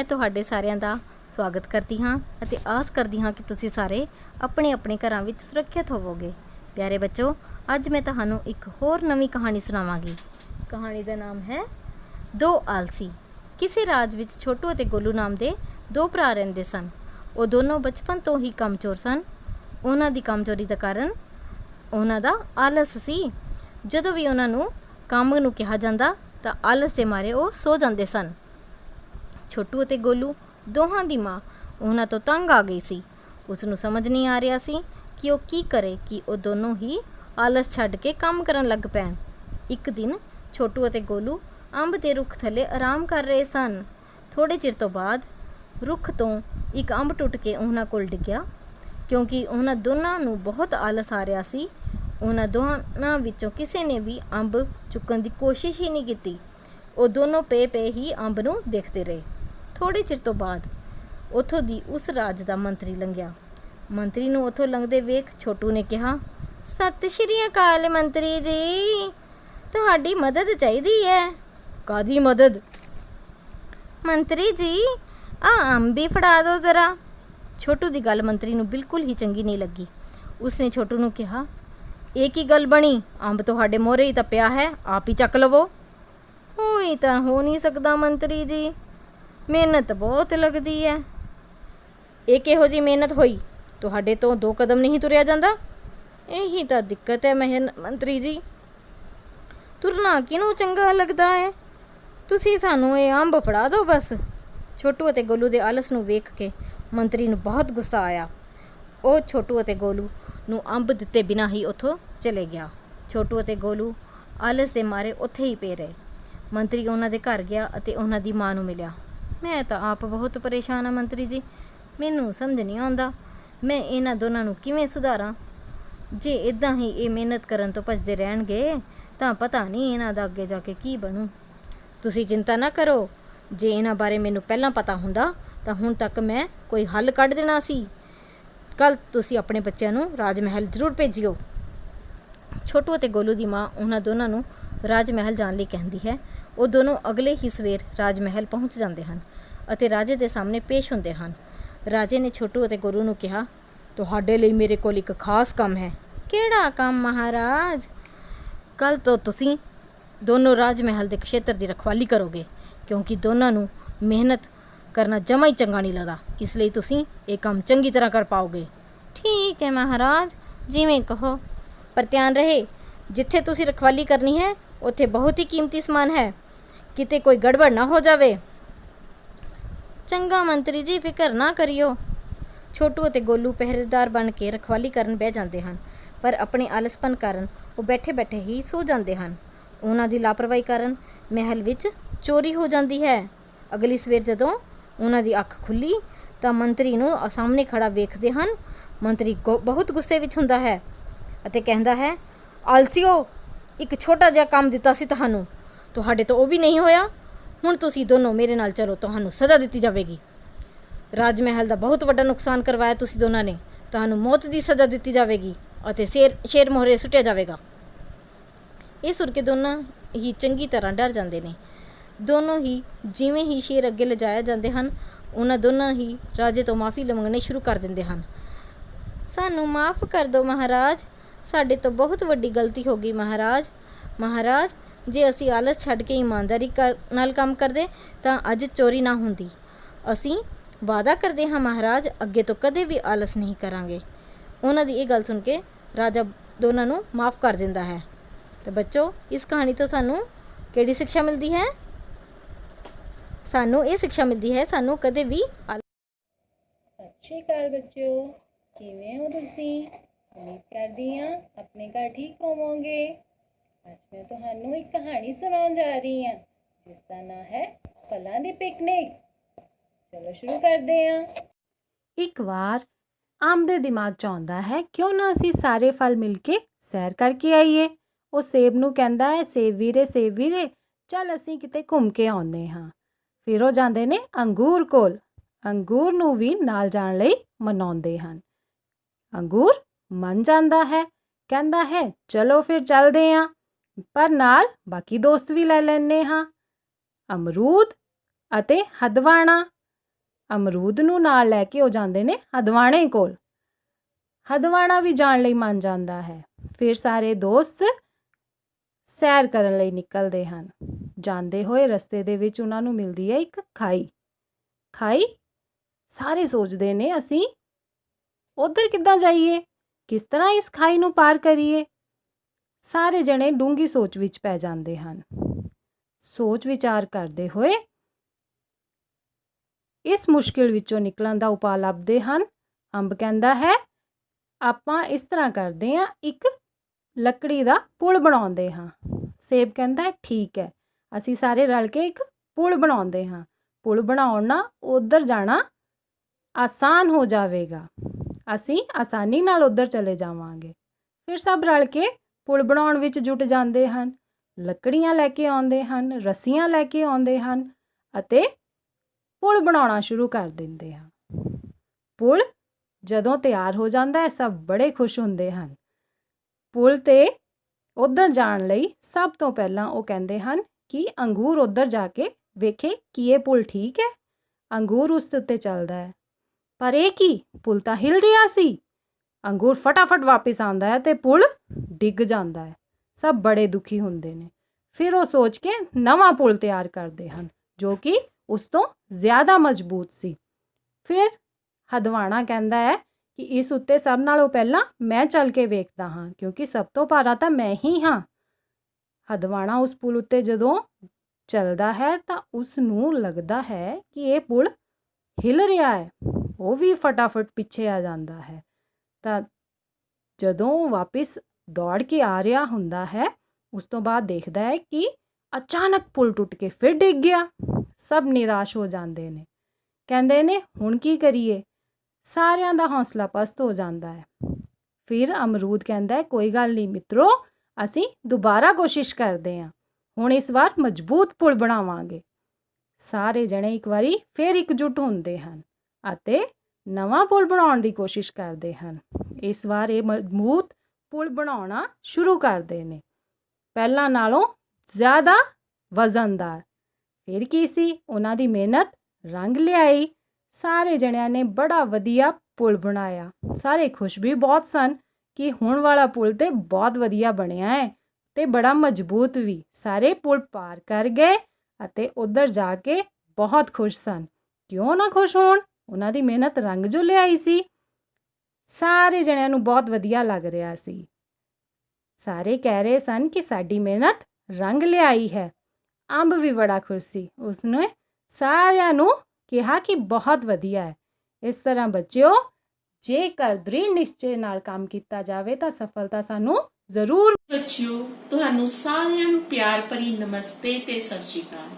मैं तुहाडे सारिਆਂ ਦਾ स्वागत करती हाँ ਅਤੇ आस करती हाँ कि तुसी सारे अपने अपने घरां विच सुरक्षित होवोगे। प्यारे बच्चों, अज मैं तुहानू एक होर नवी कहानी सुनावांगी। कहानी का नाम है दो आलसी। किसी राज विच छोटू ਅਤੇ गोलू नाम के दो भरा रहिंदे सन। वो दोनों बचपन तो ही कमचोर सन। उन्हां दी कमचोरी का कारण उन्हां दा आलस सी। जदों भी उन्हां नू काम नू कहा जांदा तां आलस दे मारे वो सो जांदे सन। छोटू ਅਤੇ गोलू दोहां दी माँ उन्हां तो तंग आ गई सी। उसनू समझ नहीं आ रहा सी कि वो की करे कि वो दोनों ही आलस छड्ड के काम करन लग पैण। एक दिन छोटू ਅਤੇ गोलू अंब के रुख थले आराम कर रहे सन। थोड़े चिर तो बाद रुख तो एक अंब टुट के उन्हां कोल डिग्या। क्योंकि उन्हां दोनों नू बहुत आलस आ रहा सी, उन्हां दोनों विचों किसी ने भी अंब चुकन की कोशिश ही नहीं की। वो दोनों पे पे ही अंब नू देखते रहे। थोड़े चिर तो बाद उथों दी उस राज का मंत्री लंघिया। मंत्री नू उथों लंघदे वेख छोटू ने कहा, सत श्री अकाल मंत्री जी, तुहाडी मदद चाहिदी है। कादी मदद? मंत्री जी आ अंब भी फड़ा दो जरा। छोटू की गल मंत्री नू बिल्कुल ही चंगी नहीं लगी। उसने छोटू नू कहा, एक ही गल बनी, अंब तुहाडे मोहरे ही तो पिया है, आप ही चक लवो। ही तो हो नहीं सकता मंत्री जी, मेहनत बहुत लगती है। एक इहो जी मेहनत होई तुहाडे तो दो कदम नहीं तुरया जांदा। यही तो दिक्कत है मंत्री जी, तुरना किनू चंगा लगता है। तुसी सानू ये अंब फड़ा दो बस। छोटू ਅਤੇ गोलू के आलस नू वेख के मंत्री नू बहुत गुस्सा आया। वो छोटू ਅਤੇ गोलू नू अंब दिते बिना ही उथों चले गया। छोटू ਅਤੇ गोलू आलस के मारे उत्थे ही पे रहे। मंत्री उन्हां दे घर गया ਅਤੇ उन्हां दी मां नू मिलिया। मैं तो आप बहुत परेशान हाँ मंत्री जी, मैनू समझ नहीं आता मैं इन्हां दोनों नू किवें सुधारां। जे इदां ही ये मेहनत करन तो भजदे रहणगे तां पता नहीं इन्हां दा अगे जाके की बनू। तुसी चिंता ना करो, जे इन्हां बारे मैनू पहलां पता हुंदा तां हुण तक मैं कोई हल कढ देना सी। कल तुसी अपने बच्चों नू राज महल जरूर भेजियो। छोटू ਅਤੇ गोलू की माँ उन्हां दोनों नू राज महल जाने ਲਈ कहती है। वो दोनों अगले ही सवेर राज महल पहुँच जाते हैं ਅਤੇ राजे के सामने पेश होंदे हैं। राजे ने छोटू ਅਤੇ गोलू नू कहा, तुहाडे ਲਈ मेरे कोल एक खास काम है। किहड़ा काम महाराज? कल तो तुसी दोनों राज महल के क्षेत्र की रखवाली करोगे, क्योंकि दोनों नू मेहनत करना जमा ही चंगा नहीं लगता, इसलिए तुसी ये काम चंगी तरह कर पाओगे। ठीक है महाराज, जिवें कहो, पर ध्यान रहे जिथे तुसी रखवाली करनी है उत्थे बहुत ही कीमती समान है, किते कोई गड़बड़ ना हो जावे। चंगा मंत्री जी, फिक्र ना करियो। छोटू ਅਤੇ गोलू पहरेदार बन के रखवाली करन बह जाते हैं, पर अपने आलसपन कारण वो बैठे बैठे ही सो जाते हैं। उन्हां दी लापरवाही कारण महल विच चोरी हो जाती है। अगली सवेर जदों उन्हां दी अख खुली तां मंत्री नू सामने खड़ा वेखदे हैं। मंत्री बहुत गुस्से विच हुंदा है ਅਤੇ कहता है, आलसियो, एक छोटा जिहा काम दिता सी तुहानू, तुहाडे तो वो भी नहीं होया। हुण तुसी दोनों मेरे नाल चलो, तुहानू सज़ा दित्ती जावेगी। राज महल का बहुत वड्डा नुकसान करवाया तुसी दोनों ने, तुहानू मौत की सज़ा दित्ती जावेगी ਅਤੇ शेर मोहरे सुटिया जावेगा। ये सुन के दोनों ही चंगी तरह डर जाते हैं। दोनों ही जिवें ही शेर अगे लिजाया जाते हैं, उन्हां दोनों ही राजे तो माफ़ी मंगनी शुरू कर देंदे हैं। सानू माफ़ कर दो महाराज, साडे तो बहुत वड्डी गलती हो गई महाराज। महाराज, जे असी आलस छड्ड के ईमानदारी नाल काम करदे तां अज चोरी ना हुंदी। असी वादा करते हाँ महाराज, अगे तो कदे भी आलस नहीं करांगे। उन्हां दी ये गल सुन के राजा दोनों नू माफ़ कर दिंदा है। तो बच्चों, इस कहानी तो सानू किहड़ी शिक्षा मिलती है? सानू ये शिक्षा मिलती है, सानू कदे भी सत श्री अकाल बच्चों, किवें हो तुसी? उम्मीद करदी हाँ अपने घर ठीक होवोगे। अज मैं तुहानू एक कहानी सुनाउण जा रही हाँ जिसका नाम है फलां दी पिकनिक। चलो शुरू करते हैं। एक बार आम दे दिमाग च आउंदा है, क्यों ना असी सारे फल मिल के सैर करके आईए। वो सेब नू कहंदा है, सेब वीरे चल असी किते घूम के आउंदे हाँ। फिर वो जांदे ने अंगूर कोल, अंगूर नू भी नाल जाण लई मनाउंदे हन। अंगूर मन जांदा है, कहंदा है चलो फिर चलदे हाँ, पर नाल बाकी दोस्त भी लै लैने हाँ। अमरूद अते हदवाणा ਅਮਰੂਦ ਨੂੰ ਨਾਲ ਲੈ ਕੇ ਉਹ ਜਾਂਦੇ ਨੇ ਹਦਵਾਣੇ ਕੋਲ। ਹਦਵਾਣਾ ਵੀ ਜਾਣ ਲਈ ਮੰਨ ਜਾਂਦਾ ਹੈ। ਫਿਰ ਸਾਰੇ ਦੋਸਤ ਸੈਰ ਕਰਨ ਲਈ ਨਿਕਲਦੇ ਹਨ। ਜਾਂਦੇ ਹੋਏ ਰਸਤੇ ਦੇ ਵਿੱਚ ਉਹਨਾਂ ਨੂੰ ਮਿਲਦੀ ਹੈ ਇੱਕ ਖਾਈ। ਖਾਈ ਸਾਰੇ ਸੋਚਦੇ ਨੇ ਅਸੀਂ ਉੱਧਰ ਕਿੱਦਾਂ ਜਾਈਏ, ਕਿਸ ਤਰ੍ਹਾਂ ਇਸ ਖਾਈ ਨੂੰ ਪਾਰ ਕਰੀਏ। ਸਾਰੇ ਜਣੇ ਡੂੰਘੀ ਸੋਚ ਵਿੱਚ ਪੈ ਜਾਂਦੇ ਹਨ। ਸੋਚ ਵਿਚਾਰ ਕਰਦੇ ਹੋਏ ਇਸ ਮੁਸ਼ਕਿਲ ਵਿੱਚੋਂ ਨਿਕਲਣ ਦਾ ਉਪਾਅ ਲੱਭਦੇ ਹਨ। ਅੰਬ ਕਹਿੰਦਾ ਹੈ ਆਪਾਂ ਇਸ ਤਰ੍ਹਾਂ ਕਰਦੇ ਹਾਂ, ਇੱਕ ਲੱਕੜੀ ਦਾ ਪੁਲ ਬਣਾਉਂਦੇ ਹਾਂ। ਸੇਬ ਕਹਿੰਦਾ ਠੀਕ ਹੈ, ਅਸੀਂ ਸਾਰੇ ਰਲ ਕੇ ਇੱਕ ਪੁਲ ਬਣਾਉਂਦੇ ਹਾਂ। ਪੁਲ ਬਣਾਉਣ ਨਾਲ ਉੱਧਰ ਜਾਣਾ ਆਸਾਨ ਹੋ ਜਾਵੇਗਾ, ਅਸੀਂ ਆਸਾਨੀ ਨਾਲ ਉੱਧਰ ਚਲੇ ਜਾਵਾਂਗੇ। ਫਿਰ ਸਭ ਰਲ ਕੇ ਪੁਲ ਬਣਾਉਣ ਵਿੱਚ ਜੁਟ ਜਾਂਦੇ ਹਨ। ਲੱਕੜੀਆਂ ਲੈ ਕੇ ਆਉਂਦੇ ਹਨ, ਰੱਸੀਆਂ ਲੈ ਕੇ ਆਉਂਦੇ ਹਨ ਅਤੇ ਪੁਲ ਬਣਾਉਣਾ ਸ਼ੁਰੂ ਕਰ ਦਿੰਦੇ ਹਨ। ਪੁਲ ਜਦੋਂ ਤਿਆਰ ਹੋ ਜਾਂਦਾ ਹੈ ਸਭ ਬੜੇ ਖੁਸ਼ ਹੁੰਦੇ ਹਨ। ਪੁਲ 'ਤੇ ਉੱਧਰ ਜਾਣ ਲਈ ਸਭ ਤੋਂ ਪਹਿਲਾਂ ਉਹ ਕਹਿੰਦੇ ਹਨ ਕਿ ਅੰਗੂਰ ਉੱਧਰ ਜਾ ਕੇ ਵੇਖੇ ਕਿ ਇਹ ਪੁਲ ਠੀਕ ਹੈ। ਅੰਗੂਰ ਉਸ ਉੱਤੇ ਚੱਲਦਾ ਹੈ, ਪਰ ਇਹ ਕੀ, ਪੁਲ ਤਾਂ ਹਿਲ ਰਿਹਾ ਸੀ। ਅੰਗੂਰ ਫਟਾਫਟ ਵਾਪਿਸ ਆਉਂਦਾ ਹੈ ਅਤੇ ਪੁਲ ਡਿੱਗ ਜਾਂਦਾ ਹੈ। ਸਭ ਬੜੇ ਦੁਖੀ ਹੁੰਦੇ ਨੇ। ਫਿਰ ਉਹ ਸੋਚ ਕੇ ਨਵਾਂ ਪੁਲ ਤਿਆਰ ਕਰਦੇ ਹਨ ਜੋ ਕਿ ਉਸ ਤੋਂ ਜ਼ਿਆਦਾ ਮਜ਼ਬੂਤ ਸੀ। ਫਿਰ ਹਦਵਾਣਾ ਕਹਿੰਦਾ ਹੈ ਕਿ ਇਸ ਉੱਤੇ ਸਭ ਨਾਲੋਂ ਪਹਿਲਾਂ ਮੈਂ ਚੱਲ ਕੇ ਵੇਖਦਾ ਹਾਂ, ਕਿਉਂਕਿ ਸਭ ਤੋਂ ਭਾਰਾ ਤਾਂ ਮੈਂ ਹੀ ਹਾਂ। ਹਦਵਾਣਾ ਉਸ ਪੁਲ ਉੱਤੇ ਜਦੋਂ ਚੱਲਦਾ ਹੈ ਤਾਂ ਉਸ ਨੂੰ ਲੱਗਦਾ ਹੈ ਕਿ ਇਹ ਪੁਲ ਹਿਲ ਰਿਹਾ ਹੈ। ਉਹ ਵੀ ਫਟਾਫਟ ਪਿੱਛੇ ਆ ਜਾਂਦਾ ਹੈ। ਤਾਂ ਜਦੋਂ ਵਾਪਿਸ ਦੌੜ ਕੇ ਆ ਰਿਹਾ ਹੁੰਦਾ ਹੈ, ਉਸ ਤੋਂ ਬਾਅਦ ਦੇਖਦਾ ਹੈ ਕਿ ਅਚਾਨਕ ਪੁਲ ਟੁੱਟ ਕੇ ਫਿਰ ਡਿੱਗ ਗਿਆ। ਸਭ ਨਿਰਾਸ਼ ਹੋ ਜਾਂਦੇ ਨੇ, ਕਹਿੰਦੇ ਨੇ ਹੁਣ ਕੀ ਕਰੀਏ। ਸਾਰਿਆਂ ਦਾ ਹੌਸਲਾ ਪਸਤ ਹੋ ਜਾਂਦਾ ਹੈ। ਫਿਰ ਅਮਰੂਦ ਕਹਿੰਦਾ ਹੈ ਕੋਈ ਗੱਲ ਨਹੀਂ ਮਿੱਤਰੋ, ਅਸੀਂ ਦੁਬਾਰਾ ਕੋਸ਼ਿਸ਼ ਕਰਦੇ ਹਾਂ, ਹੁਣ ਇਸ ਵਾਰ ਮਜ਼ਬੂਤ ਪੁਲ ਬਣਾਵਾਂਗੇ। ਸਾਰੇ ਜਣੇ ਇੱਕ ਵਾਰੀ ਫਿਰ ਇਕਜੁੱਟ ਹੁੰਦੇ ਹਨ ਅਤੇ ਨਵਾਂ ਪੁਲ ਬਣਾਉਣ ਦੀ ਕੋਸ਼ਿਸ਼ ਕਰਦੇ ਹਨ। ਇਸ ਵਾਰ ਇਹ ਮਜ਼ਬੂਤ ਪੁਲ ਬਣਾਉਣਾ ਸ਼ੁਰੂ ਕਰਦੇ ਨੇ, ਪਹਿਲਾਂ ਨਾਲੋਂ ਜ਼ਿਆਦਾ ਵਜ਼ਨਦਾਰ। ਫਿਰ ਕੀ ਸੀ, ਉਹਨਾਂ ਦੀ ਮਿਹਨਤ ਰੰਗ ਲਿਆਈ। ਸਾਰੇ ਜਣਿਆਂ ਨੇ ਬੜਾ ਵਧੀਆ ਪੁਲ ਬਣਾਇਆ। ਸਾਰੇ ਖੁਸ਼ ਵੀ ਬਹੁਤ ਸਨ ਕਿ ਹੁਣ ਵਾਲਾ ਪੁਲ ਤੇ ਬਹੁਤ ਵਧੀਆ ਬਣਿਆ ਹੈ ਤੇ ਬੜਾ ਮਜ਼ਬੂਤ ਵੀ। ਸਾਰੇ ਪੁਲ ਪਾਰ ਕਰ ਗਏ ਅਤੇ ਉੱਧਰ ਜਾ ਕੇ ਬਹੁਤ ਖੁਸ਼ ਸਨ। ਕਿਉਂ ਨਾ ਖੁਸ਼ ਹੋਣ, ਉਹਨਾਂ ਦੀ ਮਿਹਨਤ ਰੰਗ ਜੋ ਲਿਆਈ ਸੀ। ਸਾਰੇ ਜਣਿਆਂ ਨੂੰ ਬਹੁਤ ਵਧੀਆ ਲੱਗ ਰਿਹਾ ਸੀ। ਸਾਰੇ ਕਹਿ ਰਹੇ ਸਨ ਕਿ ਸਾਡੀ ਮਿਹਨਤ ਰੰਗ ਲਿਆਈ ਹੈ। ਅੰਬ ਵੀ ਬੜਾ ਖੁਸ਼ ਸੀ, ਉਸਨੇ ਸਾਰਿਆਂ ਨੂੰ ਕਿਹਾ ਕਿ ਬਹੁਤ ਵਧੀਆ ਹੈ। ਇਸ ਤਰ੍ਹਾਂ ਬੱਚਿਓ, ਜੇਕਰ ਦ੍ਰਿੜ ਨਿਸ਼ਚੇ ਨਾਲ ਕੰਮ ਕੀਤਾ ਜਾਵੇ ਤਾਂ ਸਫਲਤਾ ਸਾਨੂੰ ਜ਼ਰੂਰ। ਬੱਚਿਓ, ਤੁਹਾਨੂੰ ਸਾਰਿਆਂ ਨੂੰ ਪਿਆਰ ਭਰੀ ਨਮਸਤੇ ਤੇ ਸਤਿ ਸ਼੍ਰੀ ਅਕਾਲ।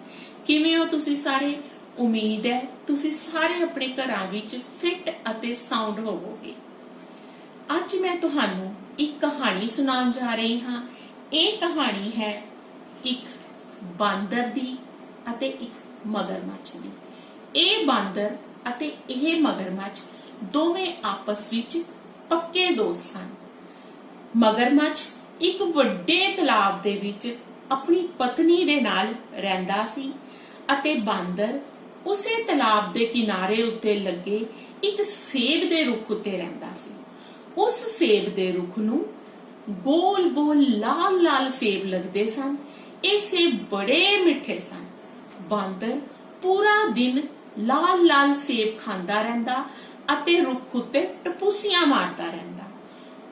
ਕਿਵੇਂ ਹੋ ਤੁਸੀਂ ਸਾਰੇ? ਉਮੀਦ ਹੈ ਤੁਸੀਂ ਸਾਰੇ ਆਪਣੇ ਘਰਾਂ ਵਿੱਚ ਫਿੱਟ ਅਤੇ ਸਾਊਂਡ ਹੋਵੋਗੇ। ਅੱਜ ਮੈਂ ਤੁਹਾਨੂੰ ਇੱਕ ਕਹਾਣੀ ਸੁਣਾਉਣ ਜਾ ਰਹੀ ਹਾਂ। ਇਹ ਕਹਾਣੀ ਹੈ ਇੱਕ ਬਾਂਦਰ ਦੀ ਅਤੇ ਇੱਕ ਮਗਰਮੱਛ ਦੀ। ਇਹ ਬਾਂਦਰ ਅਤੇ ਇਹ ਮਗਰਮੱਛ ਦੋਵੇਂ ਆਪਸ ਵਿੱਚ ਪੱਕੇ ਦੋਸਤ ਸਨ। ਮਗਰਮੱਛ ਇੱਕ ਵੱਡੇ ਤਲਾਬ ਦੇ ਵਿੱਚ ਆਪਣੀ ਪਤਨੀ ਦੇ ਨਾਲ ਰਹਿੰਦਾ ਸੀ ਅਤੇ ਬਾਂਦਰ ਉਸੇ ਤਲਾਬ ਦੇ ਕਿਨਾਰੇ ਉੱਤੇ ਲੱਗੇ ਇੱਕ ਸੇਬ ਦੇ ਰੁੱਖ ਉੱਤੇ ਰਹਿੰਦਾ ਸੀ। ਉਸ ਸੇਬ ਦੇ ਰੁੱਖ ਨੂੰ ਗੋਲ-ਗੋਲ ਲਾਲ-ਲਾਲ ਸੇਬ ਲੱਗਦੇ ਸਨ। ਇਹ ਸੇਬ ਬੜੇ ਮਿੱਠੇ ਸਨ। ਬਾਂਦਰ ਪੂਰਾ ਦਿਨ ਲਾਲ-ਲਾਲ ਸੇਬ ਖਾਂਦਾ ਰਹਿੰਦਾ ਅਤੇ ਰੁੱਖ ਉੱਤੇ ਟਪੂਸੀਆਂ ਮਾਰਦਾ ਰਹਿੰਦਾ।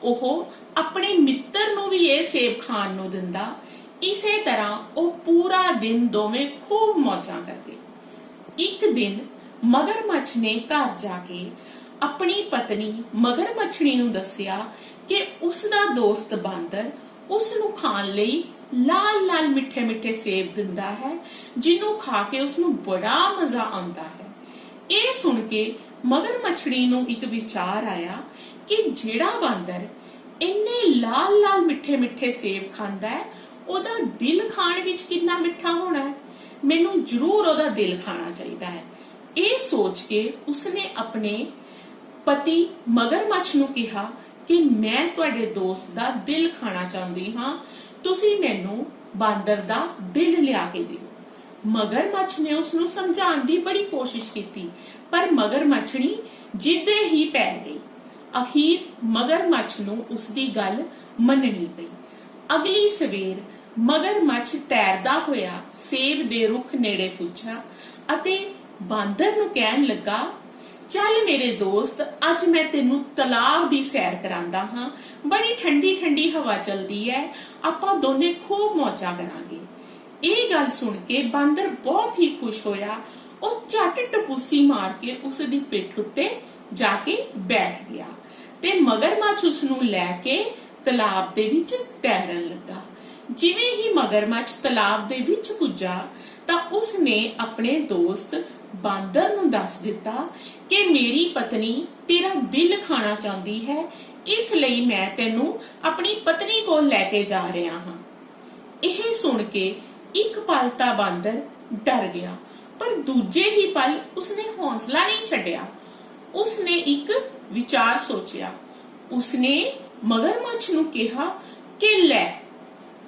ਉਹ ਆਪਣੇ ਮਿੱਤਰ ਨੂੰ ਵੀ ਇਹ ਸੇਬ ਖਾਣ ਨੂੰ ਦਿੰਦਾ। ਇਸੇ ਤਰ੍ਹਾਂ ਉਹ ਪੂਰਾ ਦਿਨ ਦੋਵੇਂ ਖੂਬ ਮੌਜਾਂ ਕਰਦੇ। ਇੱਕ ਦਿਨ ਮਗਰਮੱਛ ਨੇ ਘਰ ਜਾ ਕੇ ਆਪਣੀ ਪਤਨੀ ਮਗਰਮੱਛਣੀ ਨੂੰ ਦੱਸਿਆ ਕਿ ਉਸ ਦਾ ਦੋਸਤ ਬਾਂਦਰ ਉਸ ਨੂੰ ਖਾਣ ਲਈ ਲਾਲ-ਲਾਲ ਮਿੱਠੇ-ਮਿੱਠੇ ਸੇਬ ਦਿੰਦਾ ਹੈ, ਜਿਹਨੂੰ ਖਾ ਕੇ ਉਸ ਨੂੰ ਬੜਾ ਮਜ਼ਾ ਆਉਂਦਾ ਹੈ। ਇਹ ਸੁਣ ਕੇ ਮਗਰਮੱਛਣੀ ਨੂੰ ਇੱਕ ਵਿਚਾਰ ਆਇਆ ਕਿ ਜਿਹੜਾ ਬਾਂਦਰ ਇੰਨੇ ਲਾਲ-ਲਾਲ ਮਿੱਠੇ-ਮਿੱਠੇ ਸੇਬ ਖਾਂਦਾ ਹੈ, ਉਹਦਾ ਦਿਲ ਖਾਣ ਵਿੱਚ ਕਿੰਨਾ ਮਿੱਠਾ ਹੋਣਾ ਹੈ। ਮੈਨੂੰ ਜ਼ਰੂਰ ਉਹਦਾ ਦਿਲ ਖਾਣਾ ਚਾਹੀਦਾ ਹੈ। ਇਹ ਸੋਚ ਕੇ ਉਸਨੇ ਆਪਣੇ ਪਤੀ ਮਗਰਮੱਛ ਨੂੰ ਕਿਹਾ ਕਿ ਮੈਂ ਤੁਹਾਡੇ ਦੋਸਤ ਦਾ ਦਿਲ ਖਾਣਾ ਚਾਹੁੰਦੀ ਹਾਂ, ਤੁਸੀਂ ਮੈਨੂੰ ਬਾਂਦਰ ਦਾ ਦਿਲ ਲਿਆ ਕੇ ਦਿਓ। ਮਗਰਮੱਛ ਨੇ ਉਸ ਨੂੰ ਸਮਝਾਉਣ ਦੀ ਬੜੀ ਕੋਸ਼ਿਸ਼ ਕੀਤੀ, ਪਰ ਮਗਰਮੱਛਣੀ ਜਿੱਦੇ ਹੀ ਪੈ ਗਈ। ਅਖੀਰ ਮਗਰਮੱਛ ਨੂੰ ਉਸ ਦੀ ਗੱਲ ਮੰਨਣੀ ਪਈ। ਅਗਲੀ ਸਵੇਰ ਮਗਰਮੱਛ ਤੈਰਦਾ ਹੋਇਆ ਸੇਬ ਦੇ ਰੁੱਖ ਨੇੜੇ ਪੁੱਜਾ ਅਤੇ ਬਾਂਦਰ ਨੂੰ ਕਹਿਣ ਲੱਗਾ, ਚੱਲ ਮੇਰੇ ਦੋਸਤ, ਅੱਜ ਮੈਂ ਤੈਨੂੰ ਤਲਾਬ ਦੀ ਸੈਰ ਕਰਾਂਦਾ ਹਾਂ। ਬੜੀ ਠੰਡੀ ਠੰਡੀ ਹਵਾ ਚਲਦੀ ਹੈ, ਆਪਾਂ ਦੋਨੇ ਖੂਬ ਮੌਜਾਂ ਕਰਾਂਗੇ। ਇਹ ਗੱਲ ਸੁਣ ਕੇ ਬਾਂਦਰ ਬਹੁਤ ਹੀ ਖੁਸ਼ ਹੋਇਆ। ਉਹ ਝੱਟ ਟਪੂਸੀ ਮਾਰ ਕੇ ਉਸ ਦੀ ਪਿੱਠ ਉੱਤੇ ਜਾ ਕੇ ਬੈਠ ਗਿਆ ਤੇ ਮਗਰਮੱਛ ਉਸ ਨੂੰ ਲੈ ਕੇ ਤਲਾਬ ਦੇ ਵਿੱਚ ਤੈਰਨ ਲੱਗਾ। ਜਿਵੇਂ ਹੀ ਮਗਰਮੱਛ ਤਲਾਬ ਦੇ ਵਿੱਚ ਪੁੱਜਾ ਤਾਂ ਉਸ ਨੇ ਆਪਣੇ ਦੋਸਤ ਬਾਂਦਰ ਨੂੰ ਦੱਸ ਦਿੱਤਾ ਕਿ ਮੇਰੀ ਪਤਨੀ ਤੇਰਾ ਦਿਲ ਖਾਣਾ ਚਾਹੁੰਦੀ ਹੈ, ਇਸ ਲਈ ਮੈਂ ਤੈਨੂੰ ਆਪਣੀ ਪਤਨੀ ਕੋਲ ਲੈ ਕੇ ਜਾ ਰਿਹਾ ਹਾਂ। ਇਹ ਸੁਣ ਕੇ ਇੱਕ ਪਲ ਤਾਂ ਬਾਂਦਰ ਡਰ ਗਿਆ, ਪਰ ਦੂਜੇ ਹੀ ਪਲ ਉਸਨੇ ਹੌਸਲਾ ਨਹੀਂ ਛੱਡਿਆ। ਉਸਨੇ ਇੱਕ ਵਿਚਾਰ ਸੋਚਿਆ। ਉਸਨੇ ਮਗਰਮੱਛ ਨੂੰ ਕਿਹਾ ਕਿ ਲੈ,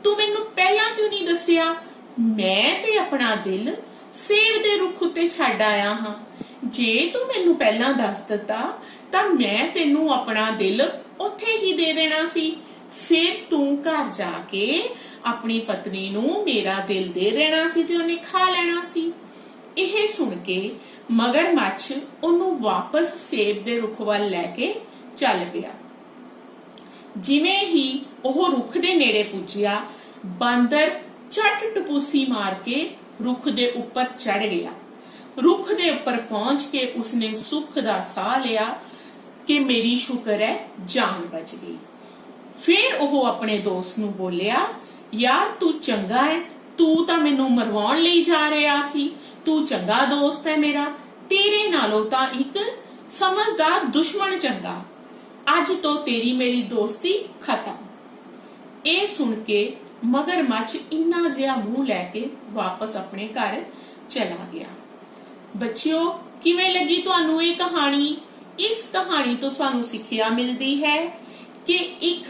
ਤੂੰ ਮੈਨੂੰ ਪਹਿਲਾਂ ਕਿਉਂ ਨਹੀਂ ਦੱਸਿਆ? ਮੈਂ ਤੇ ਆਪਣਾ ਦਿਲ ਸੇਬ ਦੇ ਰੁੱਖ ਉੱਤੇ ਛੱਡ ਆਇਆ ਹਾਂ। ਜੇ ਤੂੰ ਮੈਨੂੰ ਪਹਿਲਾਂ ਦੱਸ ਦਿੱਤਾ ਤਾਂ ਮੈਂ ਤੈਨੂੰ ਆਪਣਾ ਦਿਲ ਉੱਥੇ ਹੀ ਦੇ ਦੇਣਾ ਸੀ। ਫਿਰ ਤੂੰ ਘਰ ਜਾ ਕੇ ਆਪਣੀ ਪਤਨੀ ਨੂੰ ਮੇਰਾ ਦਿਲ ਦੇ ਦੇਣਾ ਸੀ ਤੇ ਉਹਨੇ ਖਾ ਲੈਣਾ ਸੀ। ਇਹ ਸੁਣ ਕੇ ਮਗਰਮੱਛ ਉਹਨੂੰ ਵਾਪਸ ਸੇਬ ਦੇ ਰੁੱਖ ਵੱਲ ਲੈ ਕੇ ਚੱਲ ਪਿਆ। ਜਿਵੇਂ ਹੀ ਉਹ ਰੁੱਖ ਦੇ ਨੇੜੇ ਪੁੱਜਿਆ, ਬਾਂਦਰ ਝੱਟ ਟਪੂਸੀ ਮਾਰ ਕੇ ਰੁੱਖ ਦੇ ਉੱਪਰ ਚੜ ਗਿਆ। ਰੁੱਖ ਦੇ ਉੱਪਰ ਪਹੁੰਚ ਕੇ ਉਸਨੇ ਸੁੱਖ ਦਾ ਸਾਹ ਲਿਆ ਕਿ ਮੇਰੀ ਸ਼ੁਕਰ ਹੈ ਜਾਨ ਬਚ ਗਈ। ਫਿਰ ਉਹ ਆਪਣੇ ਦੋਸਤ ਨੂੰ ਬੋਲਿਆ, ਯਾਰ ਤੂੰ ਚੰਗਾ ਹੈ, ਤੂੰ ਤਾਂ ਮੈਨੂੰ ਮਰਵਾਉਣ ਲਈ ਜਾ ਰਿਹਾ ਸੀ। ਤੂੰ ਚੰਗਾ ਦੋਸਤ ਹੈ ਮੇਰਾ, ਤੇਰੇ ਨਾਲੋਂ ਤਾਂ ਇੱਕ ਸਮਝਦਾਰ ਦੁਸ਼ਮਣ ਚੰਗਾ। ਅੱਜ ਤੋਂ ਤੇਰੀ ਮੇਰੀ ਦੋਸਤੀ ਖਤਮ। ਇਹ ਸੁਣ ਕੇ ਮਗਰਮੱਛ ਇੰਨਾ ਜਿਹਾ ਮੂੰਹ ਲੈ ਕੇ ਵਾਪਸ ਆਪਣੇ ਘਰ ਚਲਾ ਗਿਆ। ਬੱਚਿਓ, ਕਿਵੇਂ ਲੱਗੀ ਤੁਹਾਨੂੰ ਇਹ ਕਹਾਣੀ? ਇਸ ਕਹਾਣੀ ਤੋਂ ਸਾਨੂੰ ਸਿੱਖਿਆ ਮਿਲਦੀ ਹੈ ਕਿ ਇੱਕ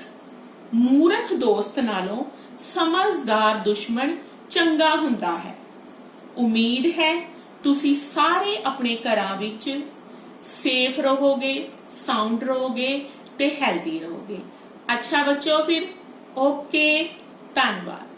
ਮੂਰਖ ਦੋਸਤ ਨਾਲੋਂ ਸਮਝਦਾਰ ਦੁਸ਼ਮਣ ਚੰਗਾ ਹੁੰਦਾ ਹੈ। ਉਮੀਦ ਹੈ ਤੁਸੀਂ ਸਾਰੇ ਆਪਣੇ ਘਰਾਂ ਵਿੱਚ ਸੇਫ ਰਹੋਗੇ, ਸਾਊਂਡ ਰਹੋਗੇ ਤੇ ਹੈਲਦੀ ਰਹੋਗੇ। ਅੱਛਾ ਬੱਚੋ, ਫਿਰ ਓਕੇ, ਧੰਨਵਾਦ।